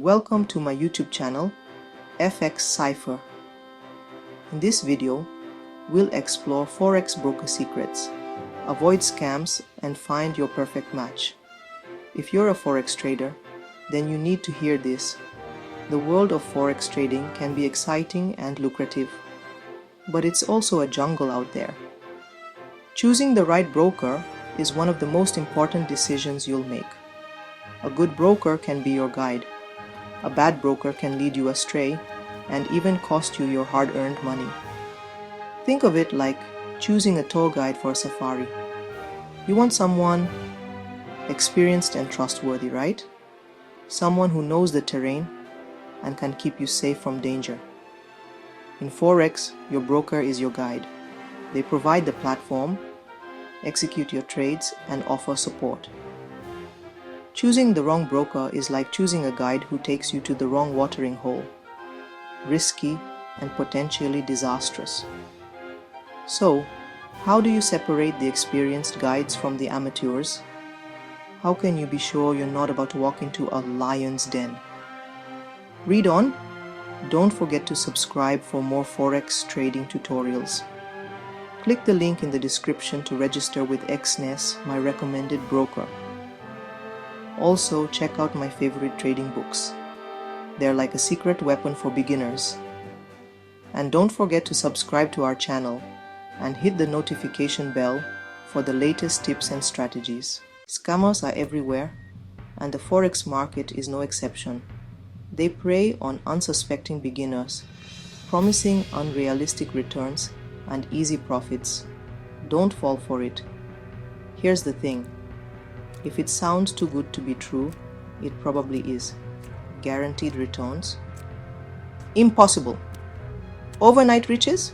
Welcome to my YouTube channel, FX Cipher. In this video, we'll explore Forex Broker Secrets, avoid scams, and find your perfect match. If you're a Forex trader, then you need to hear this. The world of Forex trading can be exciting and lucrative, but it's also a jungle out there. Choosing the right broker is one of the most important decisions you'll make. A good broker can be your guide. A bad broker can lead you astray and even cost you your hard-earned money. Think of it like choosing a tour guide for a safari. You want someone experienced and trustworthy, right? Someone who knows the terrain and can keep you safe from danger. In Forex, your broker is your guide. They provide the platform, execute your trades, and offer support. Choosing the wrong broker is like choosing a guide who takes you to the wrong watering hole. Risky and potentially disastrous. So, how do you separate the experienced guides from the amateurs? How can you be sure you're not about to walk into a lion's den? Read on. Don't forget to subscribe for more Forex trading tutorials. Click the link in the description to register with Exness, my recommended broker. Also, check out my favorite trading books. They're like a secret weapon for beginners. And don't forget to subscribe to our channel and hit the notification bell for the latest tips and strategies. Scammers are everywhere, and the Forex market is no exception. They prey on unsuspecting beginners, promising unrealistic returns and easy profits. Don't fall for it. Here's the thing. If it sounds too good to be true, it probably is. Guaranteed returns? Impossible. Overnight riches?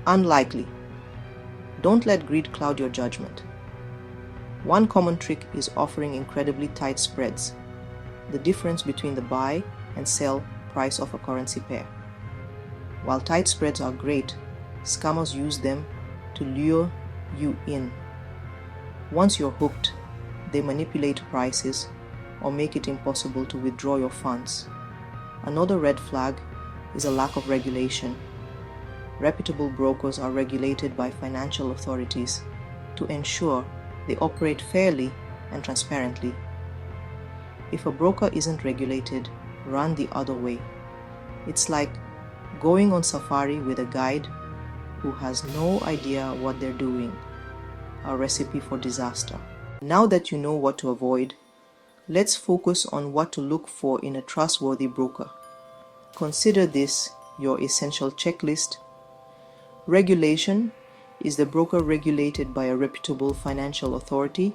Unlikely. Don't let greed cloud your judgment. One common trick is offering incredibly tight spreads, the difference between the buy and sell price of a currency pair. While tight spreads are great, scammers use them to lure you in. Once you're hooked, they manipulate prices or make it impossible to withdraw your funds. Another red flag is a lack of regulation. Reputable brokers are regulated by financial authorities to ensure they operate fairly and transparently. If a broker isn't regulated, run the other way. It's like going on safari with a guide who has no idea what they're doing. A recipe for disaster. Now that you know what to avoid, let's focus on what to look for in a trustworthy broker. Consider this your essential checklist. Regulation. Is the broker regulated by a reputable financial authority?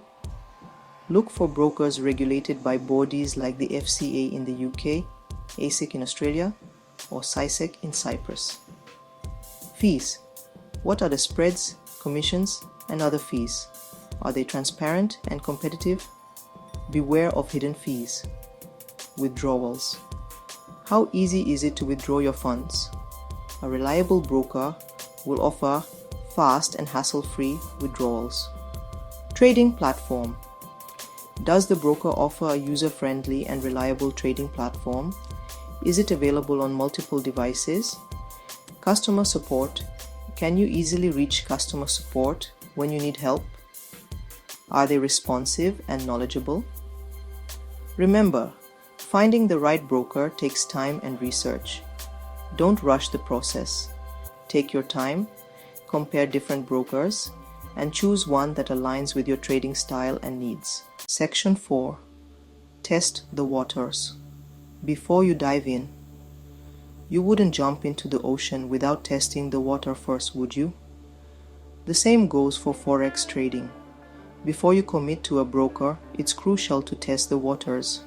Look for brokers regulated by bodies like the FCA in the UK, ASIC in Australia, or CISEC in Cyprus. Fees. What are the spreads, commissions, and other fees? Are they transparent and competitive? Beware of hidden fees. Withdrawals. How easy is it to withdraw your funds? A reliable broker will offer fast and hassle-free withdrawals. Trading platform. Does the broker offer a user-friendly and reliable trading platform? Is it available on multiple devices? Customer support. Can you easily reach customer support when you need help? Are they responsive and knowledgeable? Remember, finding the right broker takes time and research. Don't rush the process. Take your time, compare different brokers, and choose one that aligns with your trading style and needs. Section 4. Test the waters. Before you dive in, you wouldn't jump into the ocean without testing the water first, would you? The same goes for Forex trading. Before you commit to a broker, it's crucial to test the waters.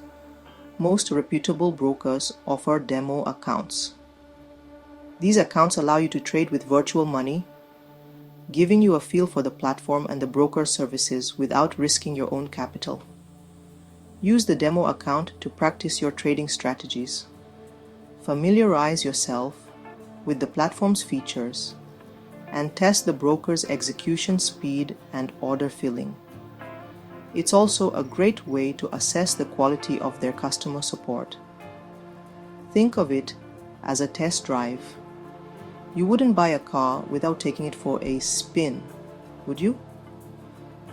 Most reputable brokers offer demo accounts. These accounts allow you to trade with virtual money, giving you a feel for the platform and the broker services without risking your own capital. Use the demo account to practice your trading strategies. Familiarize yourself with the platform's features and test the broker's execution speed and order filling. It's also a great way to assess the quality of their customer support. Think of it as a test drive. You wouldn't buy a car without taking it for a spin, would you?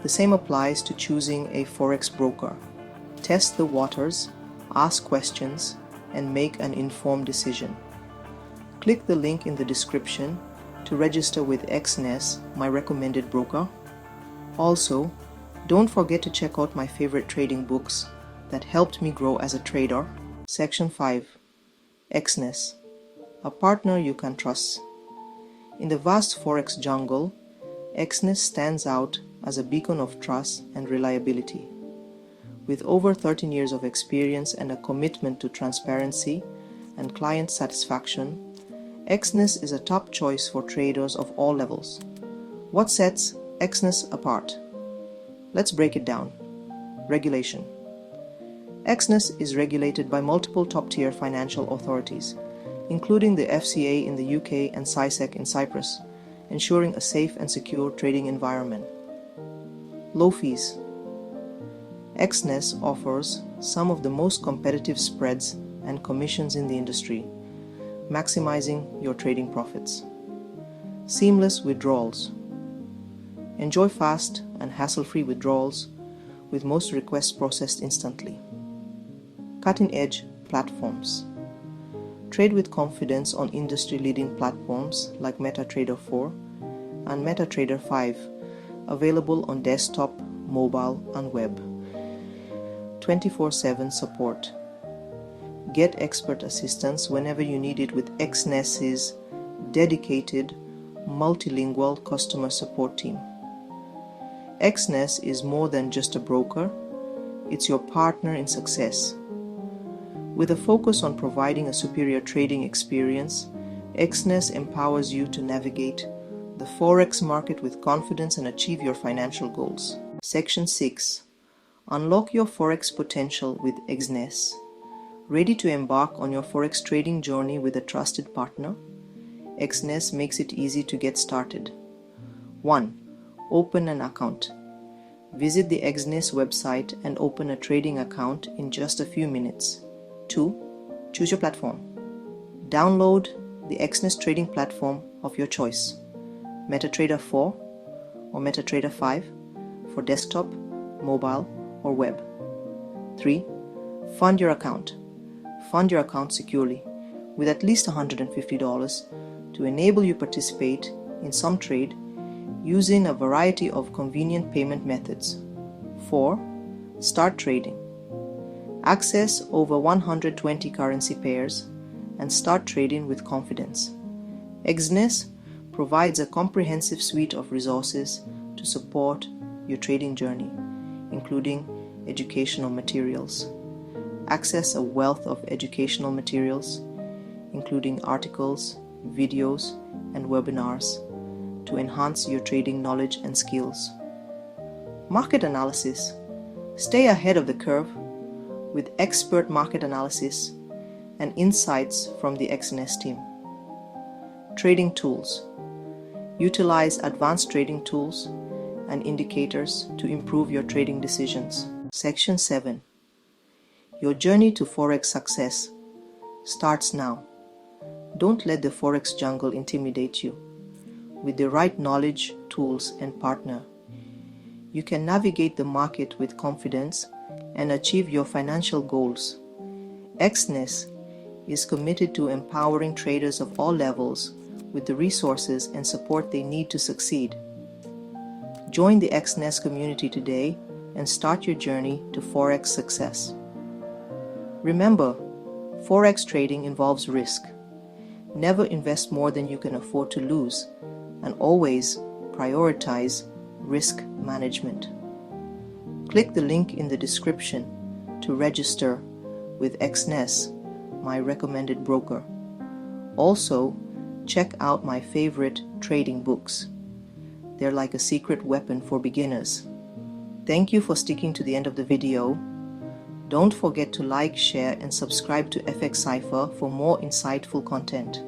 The same applies to choosing a Forex broker. Test the waters, ask questions, and make an informed decision. Click the link in the description to register with Exness, my recommended broker. Also, don't forget to check out my favorite trading books that helped me grow as a trader. Section 5. Exness, a partner you can trust. In the vast Forex jungle, Exness stands out as a beacon of trust and reliability. With over 13 years of experience and a commitment to transparency and client satisfaction, Exness is a top choice for traders of all levels. What sets Exness apart? Let's break it down. Regulation. Exness is regulated by multiple top-tier financial authorities, including the FCA in the UK and CySEC in Cyprus, ensuring a safe and secure trading environment. Low fees. Exness offers some of the most competitive spreads and commissions in the industry, maximizing your trading profits. Seamless withdrawals. Enjoy fast and hassle-free withdrawals with most requests processed instantly. Cutting-edge platforms. Trade with confidence on industry-leading platforms like MetaTrader 4 and MetaTrader 5, available on desktop, mobile, and web. 24/7 support. Get expert assistance whenever you need it with Exness's dedicated, multilingual customer support team. Exness is more than just a broker, it's your partner in success. With a focus on providing a superior trading experience, Exness empowers you to navigate the Forex market with confidence and achieve your financial goals. Section 6. Unlock your Forex potential with Exness. Ready to embark on your Forex trading journey with a trusted partner? Exness makes it easy to get started. 1. Open an account. Visit the Exness website and open a trading account in just a few minutes. 2. Choose your platform. Download the Exness trading platform of your choice, MetaTrader 4 or MetaTrader 5 for desktop, mobile, or web. 3. Fund your account. Fund your account securely with at least $150 to enable you to participate in some trade using a variety of convenient payment methods. 4. Start trading. Access over 120 currency pairs and start trading with confidence. Exness provides a comprehensive suite of resources to support your trading journey, including educational materials. Access a wealth of educational materials, including articles, videos, and webinars to enhance your trading knowledge and skills. Market analysis. Stay ahead of the curve with expert market analysis and insights from the Exness team. Trading tools. Utilize advanced trading tools and indicators to improve your trading decisions. Section 7. Your journey to Forex success starts now. Don't let the Forex jungle intimidate you. With the right knowledge, tools, and partner, you can navigate the market with confidence and achieve your financial goals. Exness is committed to empowering traders of all levels with the resources and support they need to succeed. Join the Exness community today and start your journey to Forex success. Remember, Forex trading involves risk. Never invest more than you can afford to lose, and always prioritize risk management. Click the link in the description to register with Exness, my recommended broker. Also, check out my favorite trading books. They're like a secret weapon for beginners. Thank you for sticking to the end of the video. Don't forget to like, share, and subscribe to FX Cypher for more insightful content.